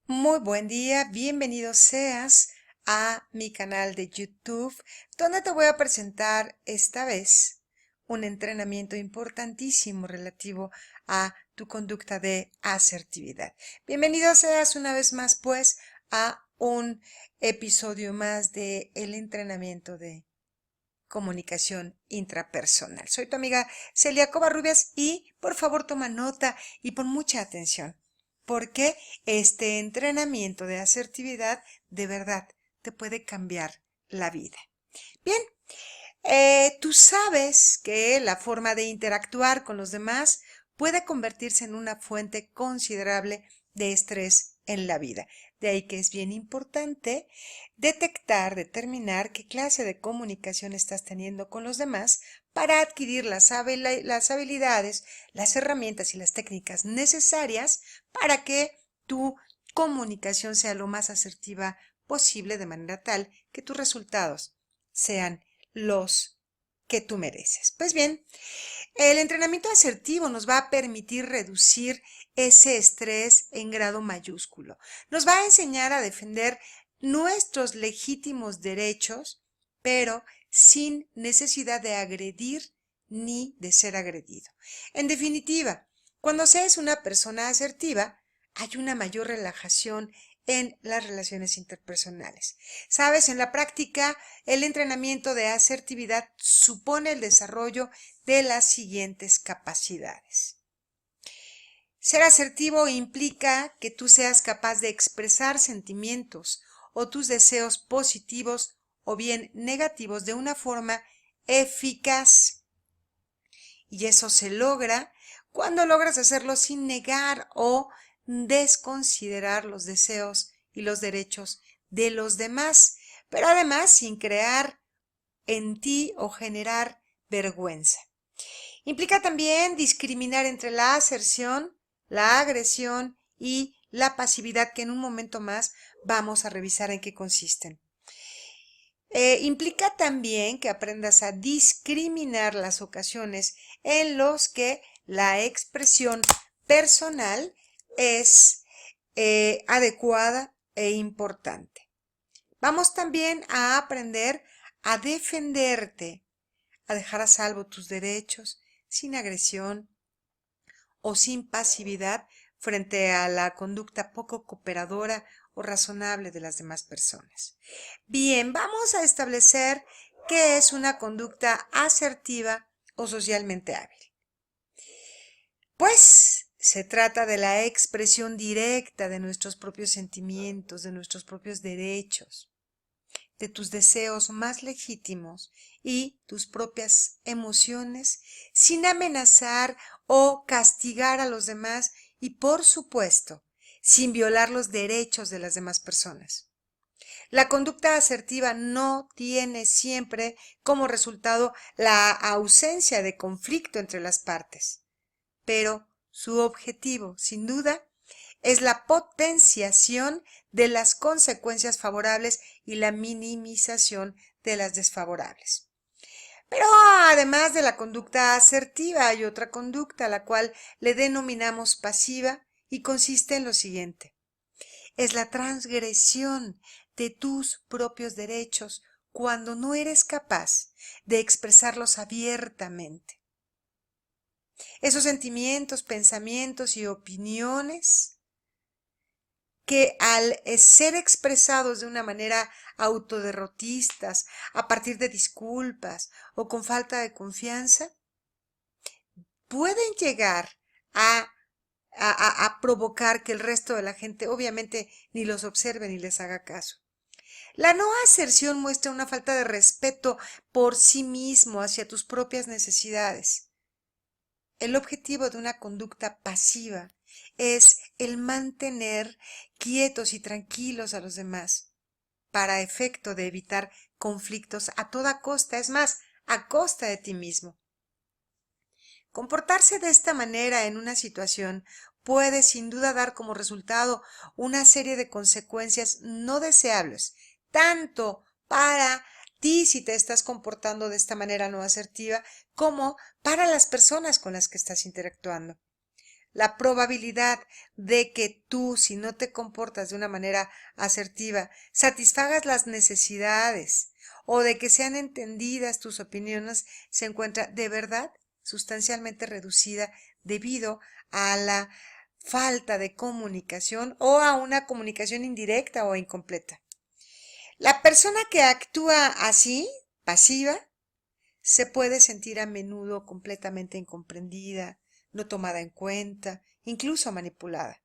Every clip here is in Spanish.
Muy buen día, bienvenido seas a mi canal de YouTube, donde te voy a presentar esta vez un entrenamiento importantísimo relativo a tu conducta de asertividad. Bienvenido seas una vez más, pues, a un episodio más de el entrenamiento de comunicación intrapersonal. Soy tu amiga Celia Covarrubias y por favor toma nota y pon mucha atención, porque este entrenamiento de asertividad de verdad te puede cambiar la vida. Bien, tú sabes que la forma de interactuar con los demás puede convertirse en una fuente considerable de estrés en la vida. De ahí que es bien importante determinar qué clase de comunicación estás teniendo con los demás para adquirir las habilidades, las herramientas y las técnicas necesarias para que tu comunicación sea lo más asertiva posible, de manera tal que tus resultados sean los que tú mereces. Pues bien, el entrenamiento asertivo nos va a permitir reducir ese estrés en grado mayúsculo. Nos va a enseñar a defender nuestros legítimos derechos, pero sin necesidad de agredir ni de ser agredido. En definitiva, cuando seas una persona asertiva, hay una mayor relajación en las relaciones interpersonales. Sabes, en la práctica, el entrenamiento de asertividad supone el desarrollo de las siguientes capacidades. Ser asertivo implica que tú seas capaz de expresar sentimientos o tus deseos positivos o bien negativos de una forma eficaz. Y eso se logra cuando logras hacerlo sin negar o desconsiderar los deseos y los derechos de los demás, pero además sin crear en ti o generar vergüenza. Implica también discriminar entre la aserción, la agresión y la pasividad, que en un momento más vamos a revisar en qué consisten. Implica también que aprendas a discriminar las ocasiones en los que la expresión personal es adecuada e importante. Vamos también a aprender a defenderte, a dejar a salvo tus derechos sin agresión o sin pasividad frente a la conducta poco cooperadora o razonable de las demás personas. Bien, vamos a establecer qué es una conducta asertiva o socialmente hábil. Pues se trata de la expresión directa de nuestros propios sentimientos, de nuestros propios derechos, de tus deseos más legítimos y tus propias emociones, sin amenazar o castigar a los demás y, por supuesto, sin violar los derechos de las demás personas. La conducta asertiva no tiene siempre como resultado la ausencia de conflicto entre las partes, pero su objetivo, sin duda, es la potenciación de las consecuencias favorables y la minimización de las desfavorables. Pero además de la conducta asertiva, hay otra conducta, a la cual le denominamos pasiva, y consiste en lo siguiente: es la transgresión de tus propios derechos cuando no eres capaz de expresarlos abiertamente. Esos sentimientos, pensamientos y opiniones que al ser expresados de una manera autoderrotistas, a partir de disculpas o con falta de confianza, pueden llegar a provocar que el resto de la gente obviamente ni los observe ni les haga caso. La no aserción muestra una falta de respeto por sí mismo hacia tus propias necesidades. El objetivo de una conducta pasiva es el mantener quietos y tranquilos a los demás, para efecto de evitar conflictos a toda costa, es más, a costa de ti mismo. Comportarse de esta manera en una situación puede sin duda dar como resultado una serie de consecuencias no deseables, tanto para ti si te estás comportando de esta manera no asertiva, como para las personas con las que estás interactuando. la probabilidad de que tú, si no te comportas de una manera asertiva, satisfagas las necesidades o de que sean entendidas tus opiniones, se encuentra de verdad sustancialmente reducida debido a la falta de comunicación o a una comunicación indirecta o incompleta. La persona que actúa así, pasiva, se puede sentir a menudo completamente incomprendida, no tomada en cuenta, incluso manipulada.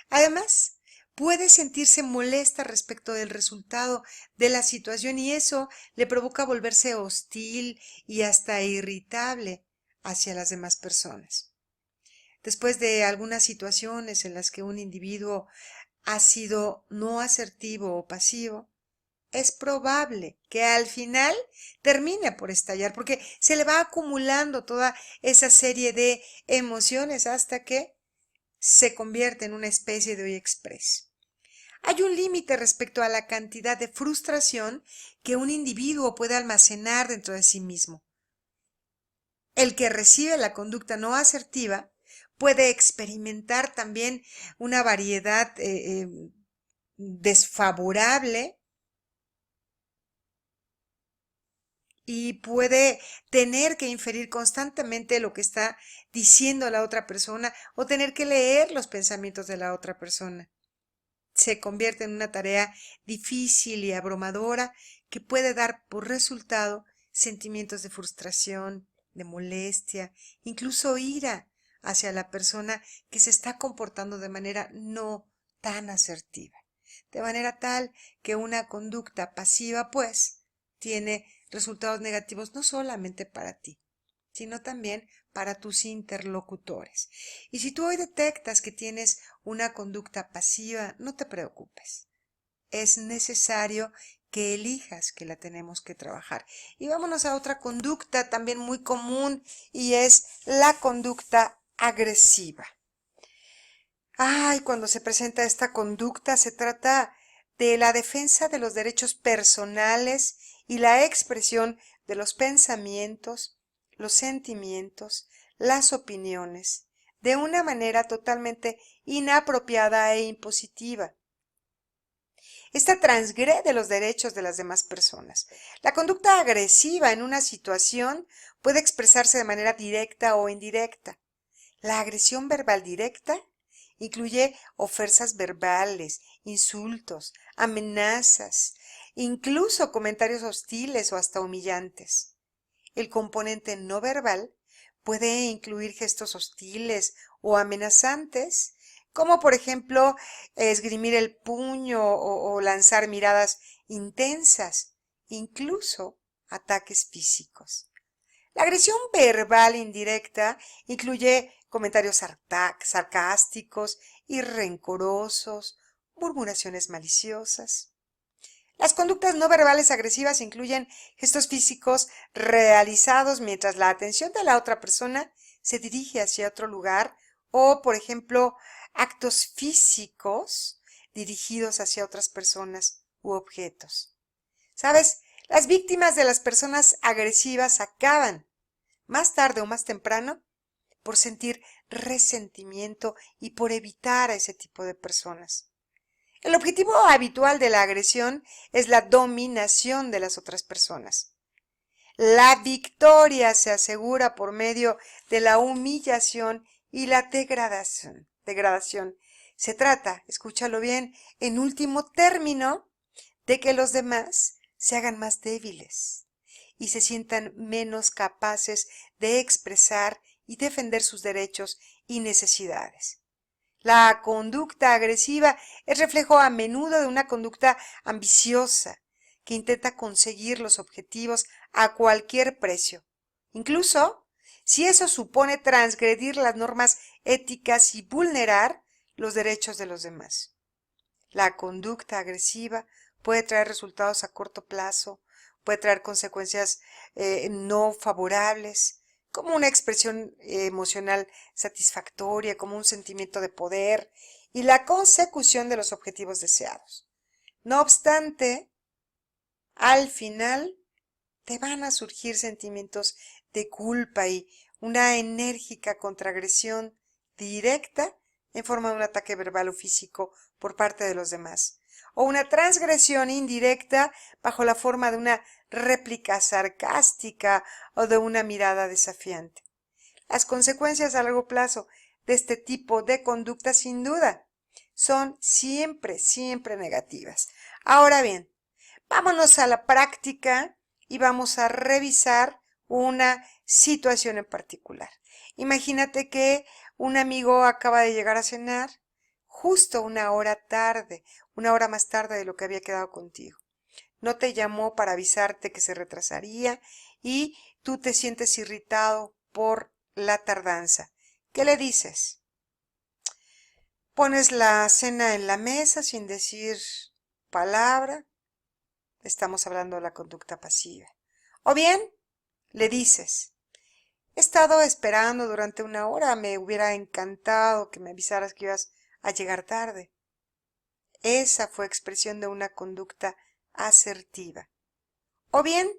Además, puede sentirse molesta respecto del resultado de la situación y eso le provoca volverse hostil y hasta irritable hacia las demás personas. Después de algunas situaciones en las que un individuo ha sido no asertivo o pasivo, es probable que al final termine por estallar, porque se le va acumulando toda esa serie de emociones hasta que se convierte en una especie de hoy express. Hay un límite respecto a la cantidad de frustración que un individuo puede almacenar dentro de sí mismo. El que recibe la conducta no asertiva puede experimentar también una variedad desfavorable y puede tener que inferir constantemente lo que está diciendo la otra persona o tener que leer los pensamientos de la otra persona. Se convierte en una tarea difícil y abrumadora que puede dar por resultado sentimientos de frustración, de molestia, incluso ira hacia la persona que se está comportando de manera no tan asertiva. De manera tal que una conducta pasiva, pues, tiene resultados negativos no solamente para ti, sino también para tus interlocutores. Y si tú hoy detectas que tienes una conducta pasiva, no te preocupes. Es necesario que elijas que la tenemos que trabajar. Y vámonos a otra conducta también muy común y es la conducta agresiva. Cuando se presenta esta conducta se trata de la defensa de los derechos personales y la expresión de los pensamientos, los sentimientos, las opiniones, de una manera totalmente inapropiada e impositiva. Esta transgrede los derechos de las demás personas. La conducta agresiva en una situación puede expresarse de manera directa o indirecta. La agresión verbal directa incluye ofensas verbales, insultos, amenazas, incluso comentarios hostiles o hasta humillantes. El componente no verbal puede incluir gestos hostiles o amenazantes, como por ejemplo esgrimir el puño o lanzar miradas intensas, incluso ataques físicos. La agresión verbal indirecta incluye comentarios sarcásticos y rencorosos, murmuraciones maliciosas. Las conductas no verbales agresivas incluyen gestos físicos realizados mientras la atención de la otra persona se dirige hacia otro lugar o, por ejemplo, actos físicos dirigidos hacia otras personas u objetos. ¿Sabes? Las víctimas de las personas agresivas acaban, más tarde o más temprano, por sentir resentimiento y por evitar a ese tipo de personas. El objetivo habitual de la agresión es la dominación de las otras personas. La victoria se asegura por medio de la humillación y la degradación. Se trata, escúchalo bien, en último término, de que los demás se hagan más débiles y se sientan menos capaces de expresar y defender sus derechos y necesidades. La conducta agresiva es reflejo a menudo de una conducta ambiciosa que intenta conseguir los objetivos a cualquier precio, incluso si eso supone transgredir las normas éticas y vulnerar los derechos de los demás. La conducta agresiva puede traer resultados a corto plazo, puede traer consecuencias no favorables, como una expresión emocional satisfactoria, como un sentimiento de poder y la consecución de los objetivos deseados. No obstante, al final te van a surgir sentimientos de culpa y una enérgica contraagresión directa en forma de un ataque verbal o físico por parte de los demás, o una transgresión indirecta bajo la forma de una réplica sarcástica o de una mirada desafiante. Las consecuencias a largo plazo de este tipo de conducta, sin duda, son siempre, siempre negativas. Ahora bien, vámonos a la práctica y vamos a revisar una situación en particular. Imagínate que un amigo acaba de llegar a cenar justo una hora tarde, una hora más tarde de lo que había quedado contigo. No te llamó para avisarte que se retrasaría y tú te sientes irritado por la tardanza. ¿Qué le dices? Pones la cena en la mesa sin decir palabra. Estamos hablando de la conducta pasiva. O bien, le dices, he estado esperando durante una hora, me hubiera encantado que me avisaras que ibas a llegar tarde. Esa fue expresión de una conducta asertiva. O bien,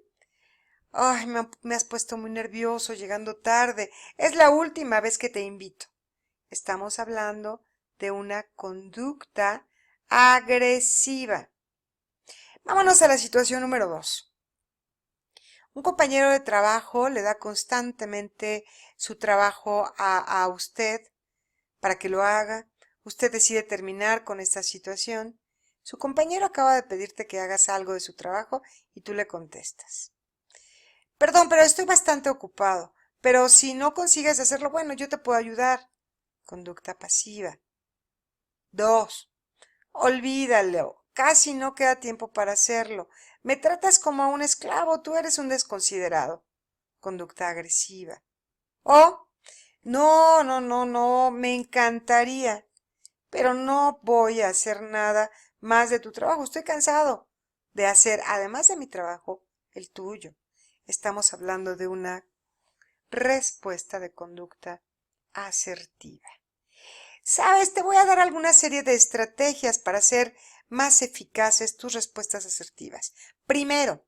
ay, me has puesto muy nervioso llegando tarde, es la última vez que te invito. Estamos hablando de una conducta agresiva. Vámonos a la situación número 2. Un compañero de trabajo le da constantemente su trabajo a usted para que lo haga. Usted decide terminar con esta situación. Su compañero acaba de pedirte que hagas algo de su trabajo y tú le contestas. Perdón, pero estoy bastante ocupado. Pero si no consigues hacerlo, bueno, yo te puedo ayudar. Conducta pasiva. 2. Olvídalo. Casi no queda tiempo para hacerlo. Me tratas como a un esclavo, tú eres un desconsiderado. Conducta agresiva. O, no, me encantaría, pero no voy a hacer nada más de tu trabajo. Estoy cansado de hacer, además de mi trabajo, el tuyo. Estamos hablando de una respuesta de conducta asertiva. Sabes, te voy a dar alguna serie de estrategias para hacer más eficaces tus respuestas asertivas. Primero,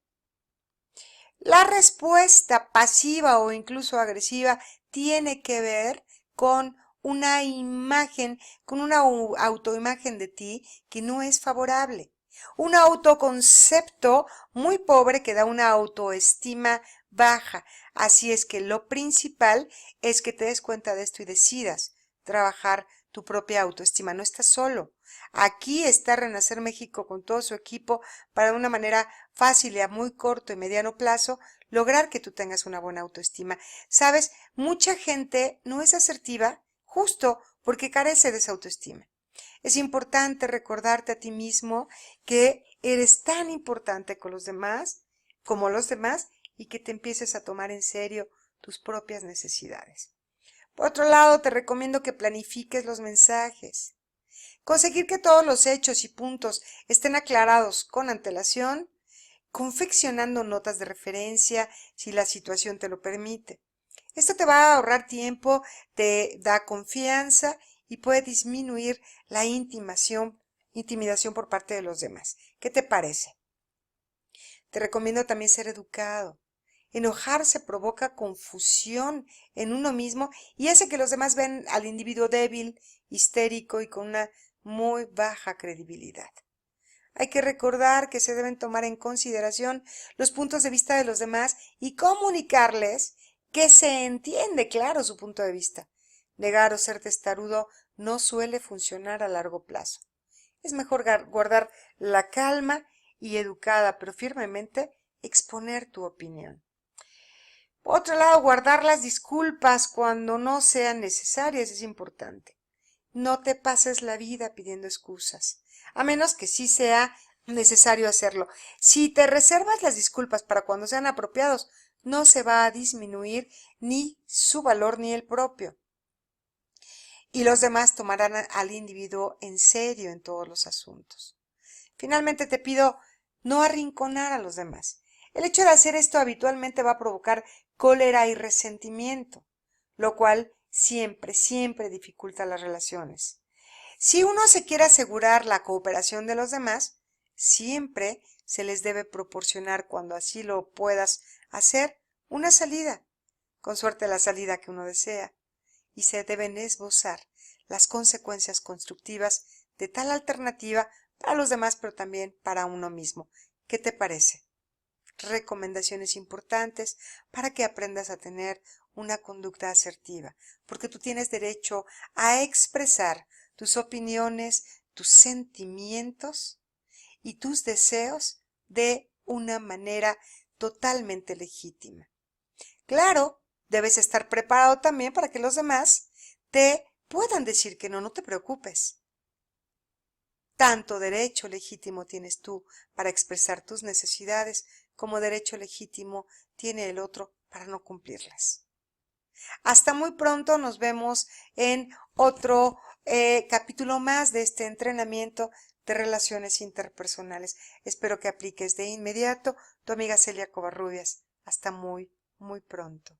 la respuesta pasiva o incluso agresiva tiene que ver con una imagen, con una autoimagen de ti que no es favorable. Un autoconcepto muy pobre que da una autoestima baja. Así es que lo principal es que te des cuenta de esto y decidas trabajar tu propia autoestima. No estás solo. Aquí está Renacer México con todo su equipo para de una manera fácil y a muy corto y mediano plazo lograr que tú tengas una buena autoestima. Sabes, mucha gente no es asertiva justo porque carece de esa autoestima. Es importante recordarte a ti mismo que eres tan importante con los demás como los demás y que te empieces a tomar en serio tus propias necesidades. Por otro lado, te recomiendo que planifiques los mensajes. Conseguir que todos los hechos y puntos estén aclarados con antelación, confeccionando notas de referencia si la situación te lo permite. Esto te va a ahorrar tiempo, te da confianza y puede disminuir la intimidación por parte de los demás. ¿Qué te parece? Te recomiendo también ser educado. Enojarse provoca confusión en uno mismo y hace que los demás ven al individuo débil, histérico y con una muy baja credibilidad. Hay que recordar que se deben tomar en consideración los puntos de vista de los demás y comunicarles que se entiende claro su punto de vista. Negar o ser testarudo no suele funcionar a largo plazo. Es mejor guardar la calma y educada, pero firmemente exponer tu opinión. Por otro lado, guardar las disculpas cuando no sean necesarias es importante. No te pases la vida pidiendo excusas, a menos que sí sea necesario hacerlo. Si te reservas las disculpas para cuando sean apropiados, no se va a disminuir ni su valor ni el propio. Y los demás tomarán al individuo en serio en todos los asuntos. Finalmente te pido no arrinconar a los demás. El hecho de hacer esto habitualmente va a provocar cólera y resentimiento, lo cual siempre, siempre dificulta las relaciones. Si uno se quiere asegurar la cooperación de los demás, siempre se les debe proporcionar, cuando así lo puedas hacer, una salida, con suerte la salida que uno desea. y se deben esbozar las consecuencias constructivas de tal alternativa para los demás, pero también para uno mismo. ¿Qué te parece? Recomendaciones importantes para que aprendas a tener una conducta asertiva, porque tú tienes derecho a expresar tus opiniones, tus sentimientos y tus deseos de una manera totalmente legítima. Claro, debes estar preparado también para que los demás te puedan decir que no, no te preocupes. Tanto derecho legítimo tienes tú para expresar tus necesidades como derecho legítimo tiene el otro para no cumplirlas. Hasta muy pronto, nos vemos en otro capítulo más de este entrenamiento de relaciones interpersonales. Espero que apliques de inmediato. Tu amiga Celia Covarrubias. Hasta muy pronto.